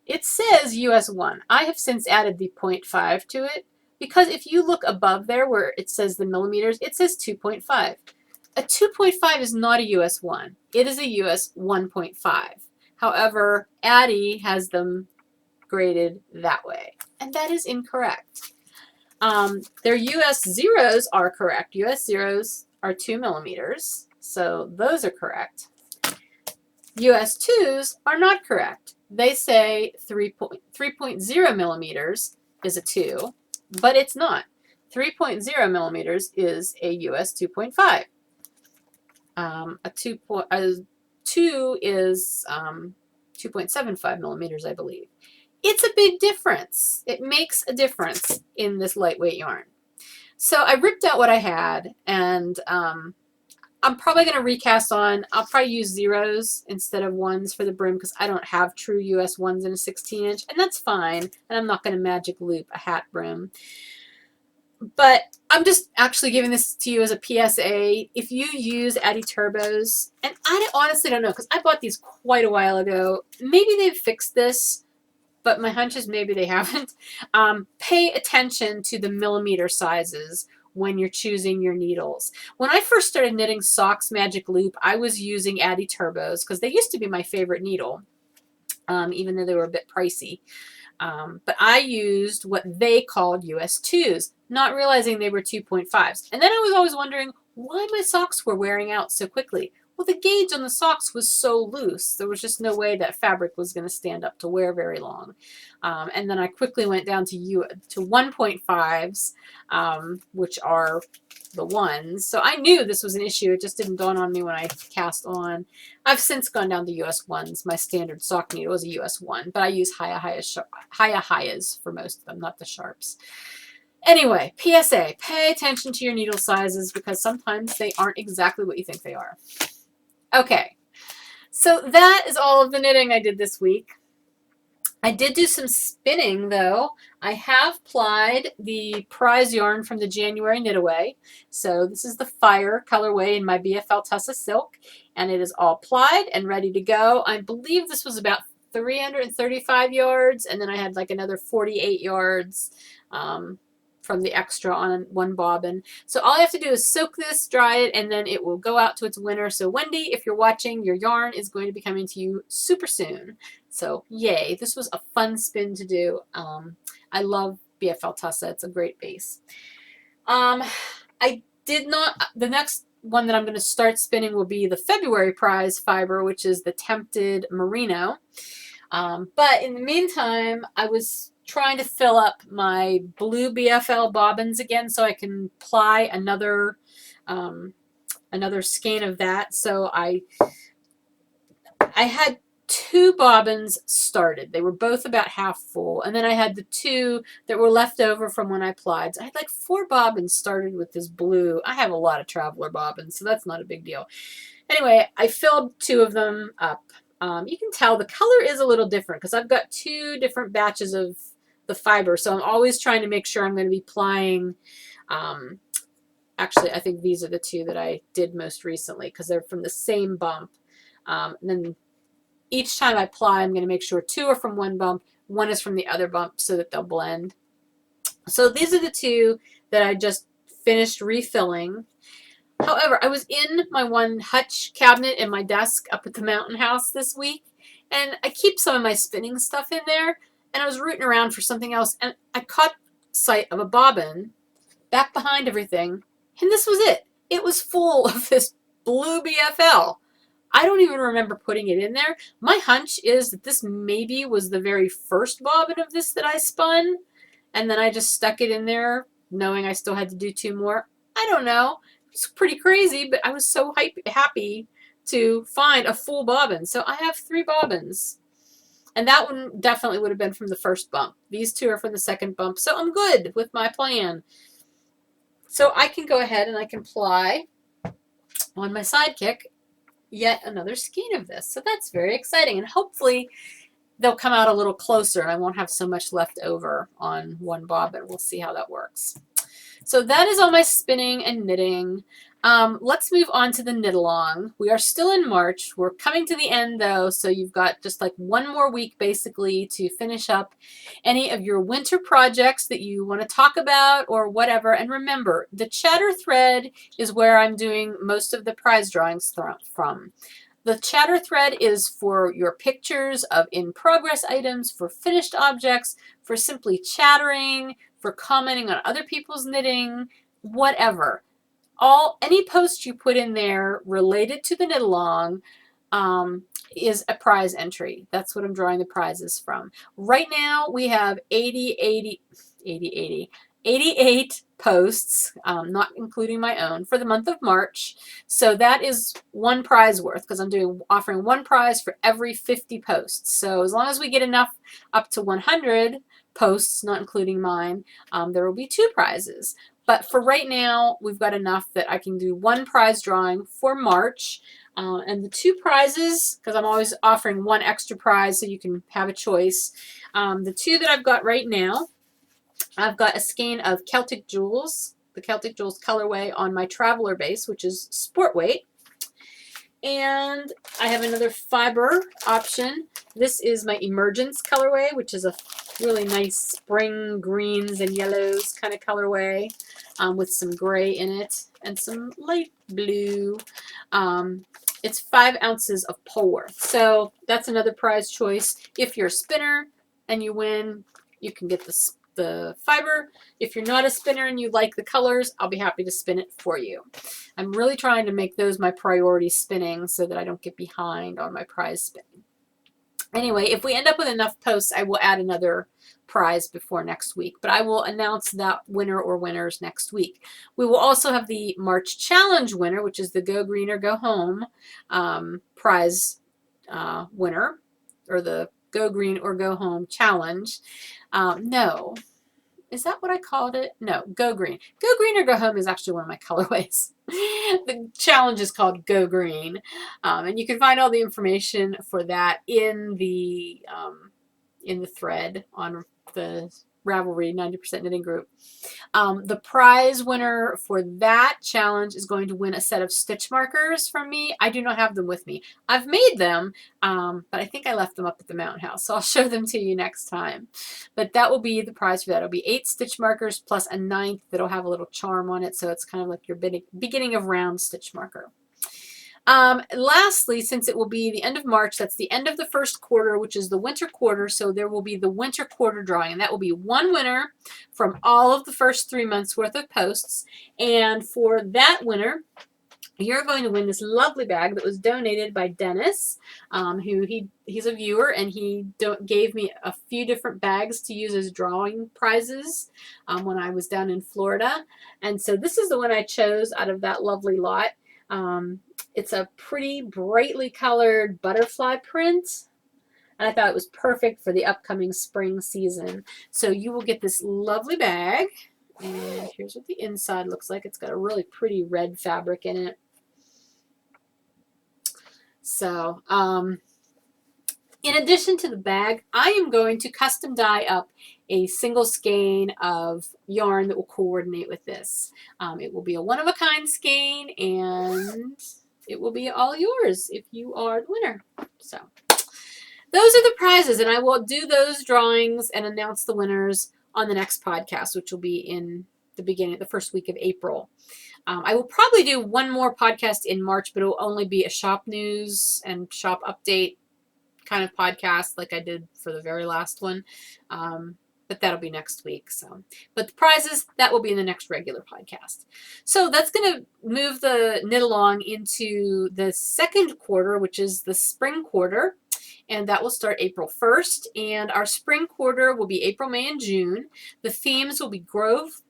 it says US 1. I have since added the 0.5 to it, because if you look above there where it says the millimeters, it says 2.5. A 2.5 is not a US 1. It is a US 1.5. However, Addi has them graded that way, and that is incorrect. Their US 0s are correct. US 0s are 2 millimeters, so those are correct. US 2s are not correct. They say 3.0 millimeters is a 2, but it's not. 3.0 millimeters is a US 2.5. A 2 is 2.75 millimeters, I believe. It's a big difference. It makes a difference in this lightweight yarn. So I ripped out what I had, and I'm probably going to recast on, I'll probably use zeros instead of ones for the brim because I don't have true US ones in a 16-inch, and that's fine. And I'm not going to magic loop a hat brim. But I'm just actually giving this to you as a PSA. If you use Addi Turbos, and I honestly don't know because I bought these quite a while ago. Maybe they've fixed this, but my hunch is maybe they haven't. Pay attention to the millimeter sizes when you're choosing your needles. When I first started knitting socks magic loop, I was using Addi Turbos because they used to be my favorite needle, even though they were a bit pricey. But I used what they called US 2s, not realizing they were 2.5s. And then I was always wondering why my socks were wearing out so quickly. Well, the gauge on the socks was so loose. There was just no way that fabric was going to stand up to wear very long. And then I quickly went down to 1.5s, which are the ones. So I knew this was an issue. It just didn't dawn on me when I cast on. I've since gone down to US 1s. My standard sock needle is a US 1, but I use Hayahayas for most of them, not the sharps. Anyway, PSA, pay attention to your needle sizes because sometimes they aren't exactly what you think they are. Okay, so that is all of the knitting I did this week. I did do some spinning though. I have plied the prize yarn from the January knit away. So this is the Fire colorway in my BFL Tussa silk, and it is all plied and ready to go. I believe this was about 335 yards, and then I had like another 48 yards from the extra on one bobbin. So all I have to do is soak this, dry it, and then it will go out to its winner. So Wendy, if you're watching, your yarn is going to be coming to you super soon. So yay, this was a fun spin to do. I love BFL Tussa. It's a great base. I did not, the next one that I'm going to start spinning will be the February prize fiber, which is the Tempted Merino. But in the meantime, I was trying to fill up my blue BFL bobbins again so I can ply another skein of that. So I had 2 bobbins started. They were both about half full. And then I had the 2 that were left over from when I plied. So I had like 4 bobbins started with this blue. I have a lot of traveler bobbins, so that's not a big deal. Anyway, I filled 2 of them up. You can tell the color is a little different because I've got 2 different batches of the fiber. So I'm always trying to make sure I'm going to be plying. Actually, I think these are the 2 that I did most recently because they're from the same bump. And then each time I ply, I'm going to make sure 2 are from one bump, 1 is from the other bump so that they'll blend. So these are the 2 that I just finished refilling. However, I was in my one hutch cabinet in my desk up at the mountain house this week, and I keep some of my spinning stuff in there, and I was rooting around for something else, and I caught sight of a bobbin back behind everything, and this was it. It was full of this blue BFL. I don't even remember putting it in there. My hunch is that this maybe was the very first bobbin of this that I spun, and then I just stuck it in there knowing I still had to do 2 more. I don't know. It's pretty crazy, but I was so happy to find a full bobbin. So I have 3 bobbins. And that one definitely would have been from the first bump. These 2 are from the second bump. So I'm good with my plan. So I can go ahead and I can ply on my sidekick yet another skein of this. So that's very exciting. And hopefully they'll come out a little closer and I won't have so much left over on one bobbin. We'll see how that works. So that is all my spinning and knitting. Let's move on to the knit along. We are still in March. We're coming to the end though, so you've got just like 1 more week basically to finish up any of your winter projects that you want to talk about or whatever. And remember, the chatter thread is where I'm doing most of the prize drawings from. The chatter thread is for your pictures of in-progress items, for finished objects, for simply chattering, for commenting on other people's knitting, whatever. Any post you put in there related to the knit along is a prize entry. That's what I'm drawing the prizes from. Right now we have 80, 88 posts, not including my own, for the month of March. So that is one prize worth, because I'm offering one prize for every 50 posts. So as long as we get enough up to 100 posts, not including mine, there will be 2 prizes. But for right now, we've got enough that I can do one prize drawing for March. And the 2 prizes, because I'm always offering one extra prize so you can have a choice. The 2 that I've got right now, I've got a skein of Celtic Jewels, the Celtic Jewels colorway on my Traveler base, which is sport weight. And I have another fiber option. This is my Emergence colorway, which is a really nice spring greens and yellows kind of colorway, with some gray in it and some light blue. It's 5 ounces of pole worth. So that's another prize choice. If you're a spinner and you win, you can get the fiber. If you're not a spinner and you like the colors, I'll be happy to spin it for you. I'm really trying to make those my priority spinning so that I don't get behind on my prize spinning. Anyway, if we end up with enough posts, I will add another prize before next week, but I will announce that winner or winners next week. We will also have the March Challenge winner, which is the Go Green or Go Home prize winner, or the Go Green or Go Home Challenge. No. Is that what I called it? No, Go Green. Go Green or Go Home is actually one of my colorways. The challenge is called Go Green. And you can find all the information for that in the thread on the Ravelry 90% Knitting group. The prize winner for that challenge is going to win a set of stitch markers from me. I do not have them with me. I've made them, but I think I left them up at the mountain house, so I'll show them to you next time. But that will be the prize for that. It'll be 8 stitch markers plus a 9th that'll have a little charm on it, so it's kind of like your beginning of round stitch marker. Lastly, since it will be the end of March, that's the end of the first quarter, which is the winter quarter, so there will be the winter quarter drawing, and that will be one winner from all of the first 3 months worth of posts. And for that winner, you're going to win this lovely bag that was donated by Dennis, who he's a viewer, and he gave me a few different bags to use as drawing prizes when I was down in Florida. And so this is the one I chose out of that lovely lot. It's a pretty brightly colored butterfly print, and I thought it was perfect for the upcoming spring season. So you will get this lovely bag, and here's what the inside looks like. It's got a really pretty red fabric in it. So, in addition to the bag, I am going to custom dye up a single skein of yarn that will coordinate with this. It will be a one-of-a-kind skein, and it will be all yours if you are the winner. So those are the prizes, and I will do those drawings and announce the winners on the next podcast, which will be in the first week of April. I will probably do one more podcast in March, but it will only be a shop news and shop update kind of podcast like I did for the very last one. But that'll be next week. But the prizes, that will be in the next regular podcast. So that's going to move the knit along into the second quarter, which is the spring quarter. And that will start April 1st. And our spring quarter will be April, May, and June. The themes will be growth,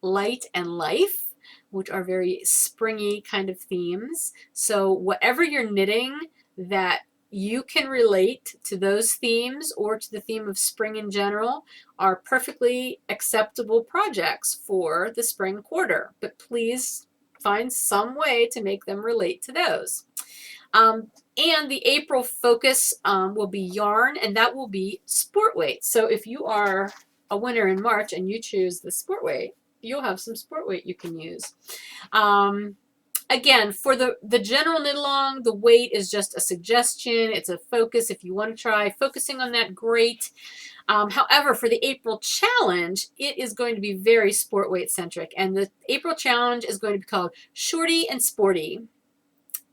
light, and life, which are very springy kind of themes. So whatever you're knitting that you can relate to those themes or to the theme of spring in general are perfectly acceptable projects for the spring quarter. But please find some way to make them relate to those. And the April focus will be yarn, and that will be sport weight. So if you are a winner in March and you choose the sport weight, you'll have some sport weight you can use. Again, for the general knit along, the weight is just a suggestion. It's a focus. If you want to try focusing on that, great. However, for the April challenge, it is going to be very sport weight centric. And the April challenge is going to be called Shorty and Sporty.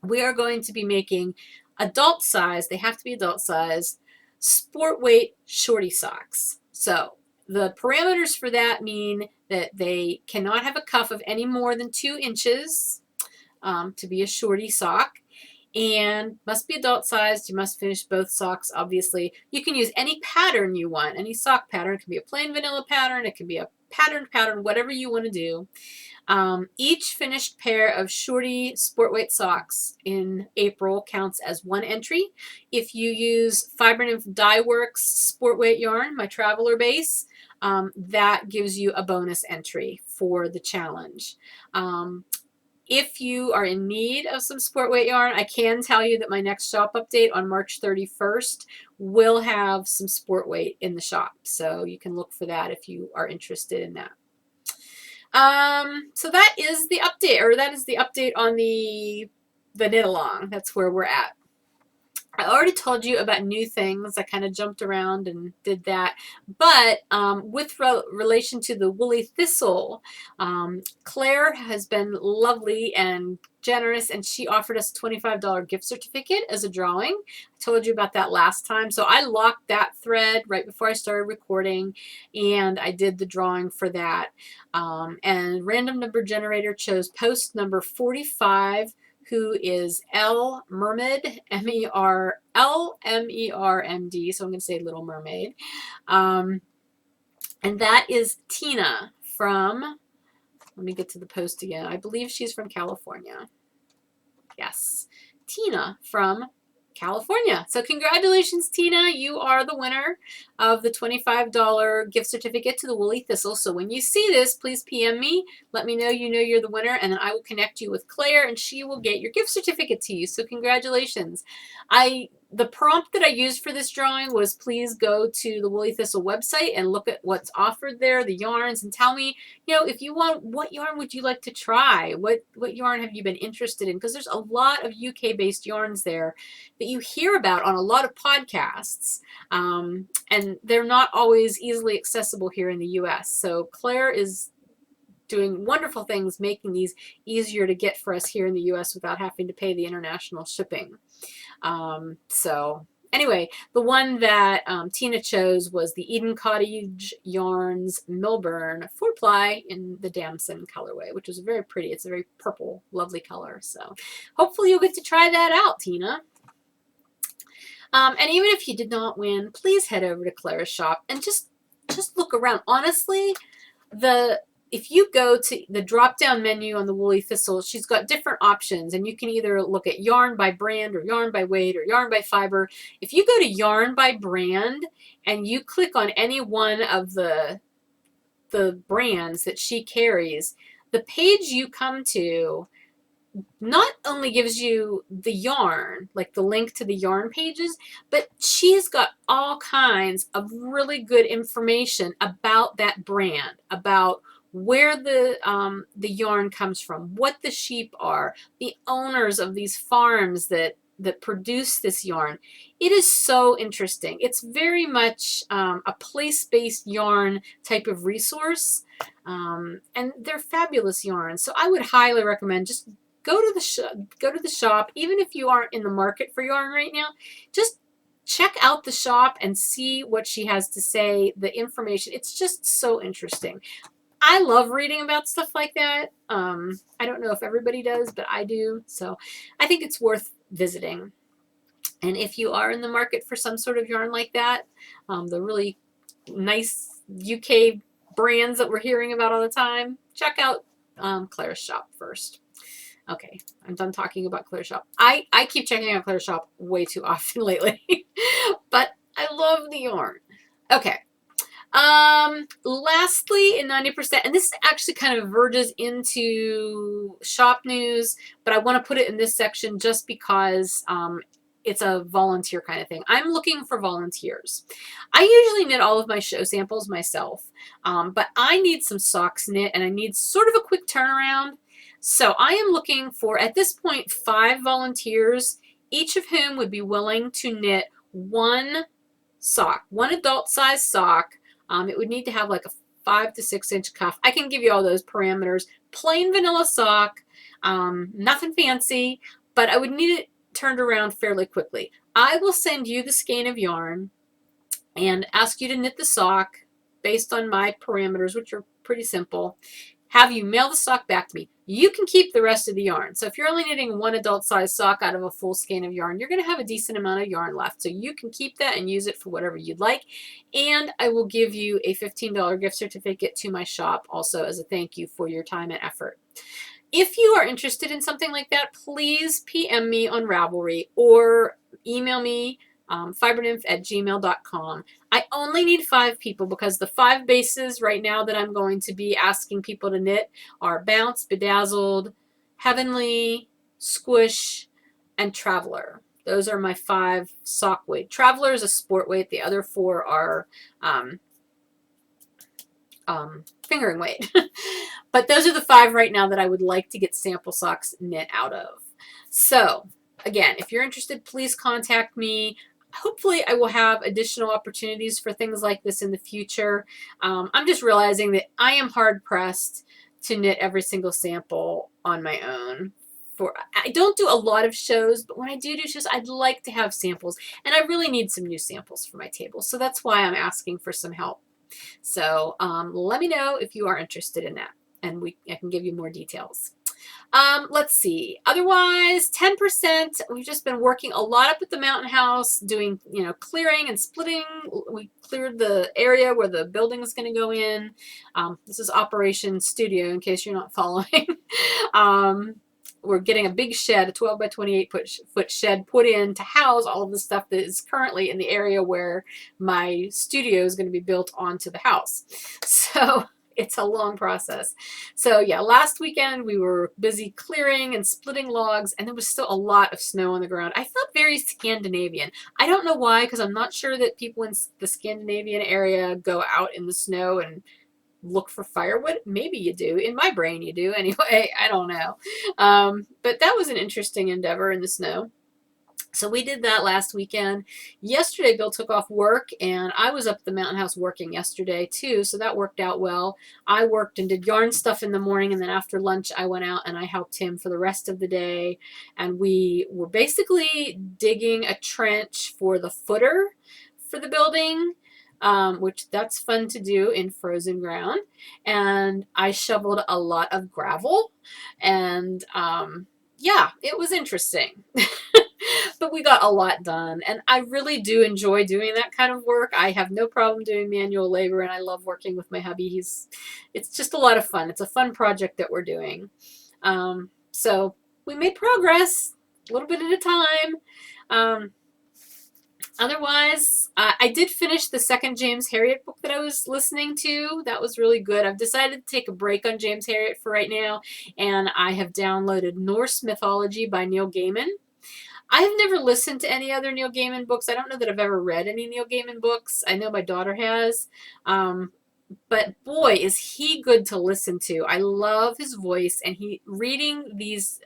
We are going to be making adult size, they have to be adult size, sport weight shorty socks. So the parameters for that mean that they cannot have a cuff of any more than 2 inches to be a shorty sock. and must be adult sized. You must finish both socks, obviously. You can use any pattern you want, any sock pattern. It can be a plain vanilla pattern, it can be a patterned pattern, whatever you want to do. Each finished pair of Shorty sport weight socks in April counts as one entry. If you use Fiber Nymph Dye Works sport weight yarn, my traveler base, that gives you a bonus entry for the challenge. If you are in need of some sport weight yarn, I can tell you that my next shop update on March 31st will have some sport weight in the shop. So you can look for that if you are interested in that. So that is the update, or that is the update on the knit along. That's where we're at. I already told you about new things. I kind of jumped around and did that. But with relation to the Woolly Thistle, Claire has been lovely and generous, and she offered us a $25 gift certificate as a drawing. I told you about that last time. So I locked that thread right before I started recording, and I did the drawing for that. And random number generator chose post number 45, who is L Mermaid, L-M-E-R-M-D, so I'm going to say Little Mermaid. And that is Tina from, let me get to the post again. I believe she's from California. Yes, Tina from California. So congratulations, Tina. You are the winner of the $25 gift certificate to the Woolly Thistle. So when you see this, please PM me. Let me know you're the winner, and then I will connect you with Claire, and she will get your gift certificate to you. So congratulations. The prompt that I used for this drawing was, please go to the Woolly Thistle website and look at what's offered there, the yarns, and tell me, if you want, what yarn would you like to try? What yarn have you been interested in? Because there's a lot of UK-based yarns there that you hear about on a lot of podcasts, and they're not always easily accessible here in the US. So Claire is doing wonderful things, making these easier to get for us here in the US without having to pay the international shipping. So anyway, the one that Tina chose was the Eden Cottage Yarns Milburn 4-ply in the Damson colorway, which is very pretty. It's a very purple, lovely color. So hopefully you'll get to try that out, Tina. And even if you did not win, please head over to Claire's shop and just look around. Honestly, if you go to the drop-down menu on the Woolly Thistle, she's got different options, and you can either look at yarn by brand or yarn by weight or yarn by fiber. If you go to yarn by brand and you click on any one of the brands that she carries, the page you come to not only gives you the yarn, like the link to the yarn pages, but she's got all kinds of really good information about that brand, about where the yarn comes from, what the sheep are, the owners of these farms that produce this yarn. It is so interesting. It's very much a place-based yarn type of resource, and they're fabulous yarns. So I would highly recommend just go to the shop, even if you aren't in the market for yarn right now. Just check out the shop and see what she has to say, the information. It's just so interesting. I love reading about stuff like that. I don't know if everybody does, but I do. So I think it's worth visiting. And if you are in the market for some sort of yarn like that, the really nice UK brands that we're hearing about all the time, check out Claire's shop first. Okay, I'm done talking about Claire's shop. I keep checking out Claire's shop way too often lately, but I love the yarn. Okay. Lastly, in 90%, and this actually kind of verges into shop news, but I want to put it in this section just because it's a volunteer kind of thing. I'm looking for volunteers. I usually knit all of my show samples myself, but I need some socks knit, and I need sort of a quick turnaround. So I am looking for, at this point, 5 volunteers, each of whom would be willing to knit one sock, one adult size sock. It would need to have like a 5 to 6 inch cuff. I can give you all those parameters. Plain vanilla sock, nothing fancy, but I would need it turned around fairly quickly. I will send you the skein of yarn and ask you to knit the sock based on my parameters, which are pretty simple. have you mail the sock back to me. You can keep the rest of the yarn. So if you're only knitting one adult size sock out of a full skein of yarn, you're going to have a decent amount of yarn left. So you can keep that and use it for whatever you'd like. And I will give you a $15 gift certificate to my shop also as a thank you for your time and effort. If you are interested in something like that, please PM me on Ravelry or email me fibernymph@gmail.com. I only need 5 people because the 5 bases right now that I'm going to be asking people to knit are Bounce, Bedazzled, Heavenly, Squish, and Traveler. Those are my 5 sock weight. Traveler is a sport weight. The other 4 are fingering weight. But those are the 5 right now that I would like to get sample socks knit out of. So again, if you're interested, please contact me. Hopefully I will have additional opportunities for things like this in the future. I'm just realizing that I am hard pressed to knit every single sample on my own. I don't do a lot of shows, but when I do shows, I'd like to have samples, and I really need some new samples for my table. So that's why I'm asking for some help. So let me know if you are interested in that, and I can give you more details. Let's see. Otherwise, 10%. We've just been working a lot up at the mountain house, doing, clearing and splitting. We cleared the area where the building is going to go in. This is Operation Studio, in case you're not following. We're getting a big shed, a 12 by 28 foot shed put in to house all of the stuff that is currently in the area where my studio is going to be built onto the house. So it's a long process. So yeah, last weekend we were busy clearing and splitting logs, and there was still a lot of snow on the ground. I felt very Scandinavian. I don't know why, because I'm not sure that people in the Scandinavian area go out in the snow and look for firewood. Maybe you do. In my brain you do. Anyway, I don't know. But that was an interesting endeavor in the snow. So we did that last weekend. Yesterday, Bill took off work, and I was up at the mountain house working yesterday too, so that worked out well. I worked and did yarn stuff in the morning, and then after lunch, I went out and I helped him for the rest of the day. And we were basically digging a trench for the footer for the building, which that's fun to do in frozen ground. And I shoveled a lot of gravel, and yeah, it was interesting. But we got a lot done, and I really do enjoy doing that kind of work. I have no problem doing manual labor, and I love working with my hubby. It's just a lot of fun. It's a fun project that we're doing. So we made progress a little bit at a time. Otherwise, I did finish the second James Herriot book that I was listening to. That was really good. I've decided to take a break on James Herriot for right now, and I have downloaded Norse Mythology by Neil Gaiman. I have never listened to any other Neil Gaiman books. I don't know that I've ever read any Neil Gaiman books. I know my daughter has. But boy, is he good to listen to. I love his voice, and reading these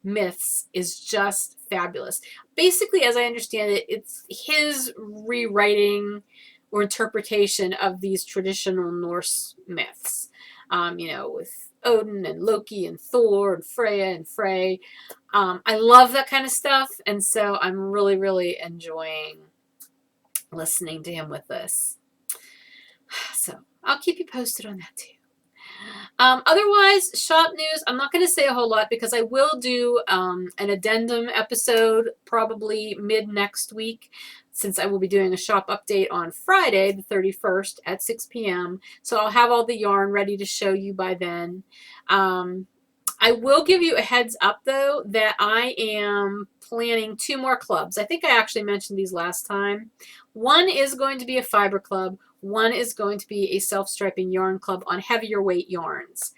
myths is just fabulous. Basically, as I understand it, it's his rewriting or interpretation of these traditional Norse myths, with Odin and Loki and Thor and Freya and Frey. I love that kind of stuff, and so I'm really, really enjoying listening to him with this. So I'll keep you posted on that too. Otherwise, shop news, I'm not going to say a whole lot because I will do an addendum episode probably mid next week, since I will be doing a shop update on Friday, the 31st at 6 p.m. So I'll have all the yarn ready to show you by then. I will give you a heads up, though, that I am planning 2 more clubs. I think I actually mentioned these last time. One is going to be a fiber club. One is going to be a self-striping yarn club on heavier weight yarns.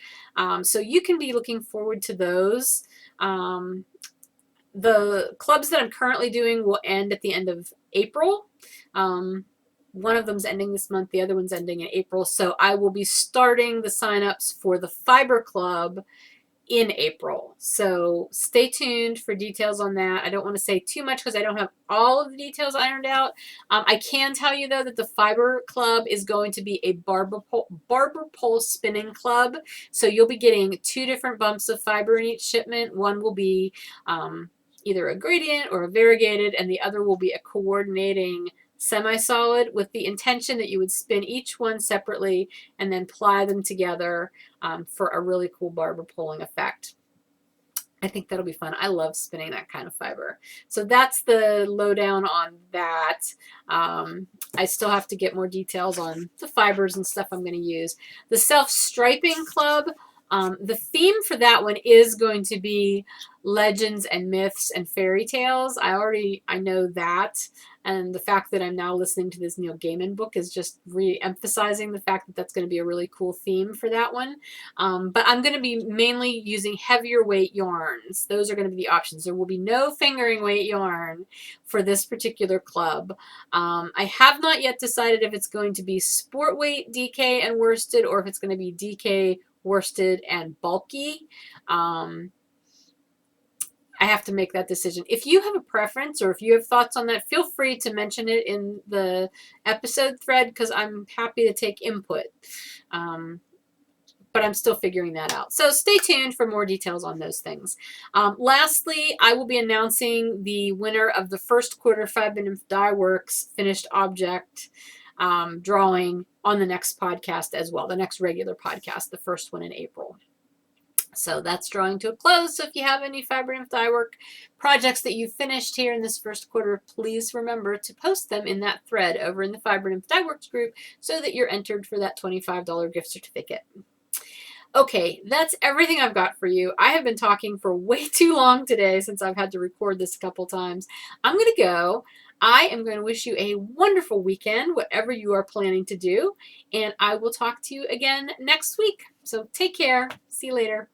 So you can be looking forward to those. The clubs that I'm currently doing will end at the end of April. One of them's ending this month. The other one's ending in April. So I will be starting the signups for the fiber club in April. So stay tuned for details on that. I don't want to say too much because I don't have all of the details ironed out. I can tell you, though, that the fiber club is going to be a barber pole spinning club. So you'll be getting 2 different bumps of fiber in each shipment. One will be either a gradient or a variegated, and the other will be a coordinating semi-solid, with the intention that you would spin each one separately and then ply them together for a really cool barber pulling effect. I think that'll be fun. I love spinning that kind of fiber. So that's the lowdown on that. I still have to get more details on the fibers and stuff I'm going to use. The self-striping club, the theme for that one is going to be legends and myths and fairy tales. I know that. And the fact that I'm now listening to this Neil Gaiman book is just re-emphasizing the fact that that's going to be a really cool theme for that one. But I'm going to be mainly using heavier weight yarns. Those are going to be the options. There will be no fingering weight yarn for this particular club. I have not yet decided if it's going to be sport weight DK and worsted or if it's going to be DK, worsted, and bulky. I have to make that decision. If you have a preference or if you have thoughts on that, feel free to mention it in the episode thread because I'm happy to take input. But I'm still figuring that out. So stay tuned for more details on those things. Lastly, I will be announcing the winner of the first quarter 5-minute Dye Works finished object drawing on the next podcast as well, the next regular podcast, the first one in April. So that's drawing to a close. So if you have any 5-minute Dye Work projects that you finished here in this first quarter, please remember to post them in that thread over in the 5-minute Dye Works group so that you're entered for that $25 gift certificate. Okay, that's everything I've got for you. I have been talking for way too long today since I've had to record this a couple times. I'm going to go. I am going to wish you a wonderful weekend, whatever you are planning to do, and I will talk to you again next week. So take care. See you later.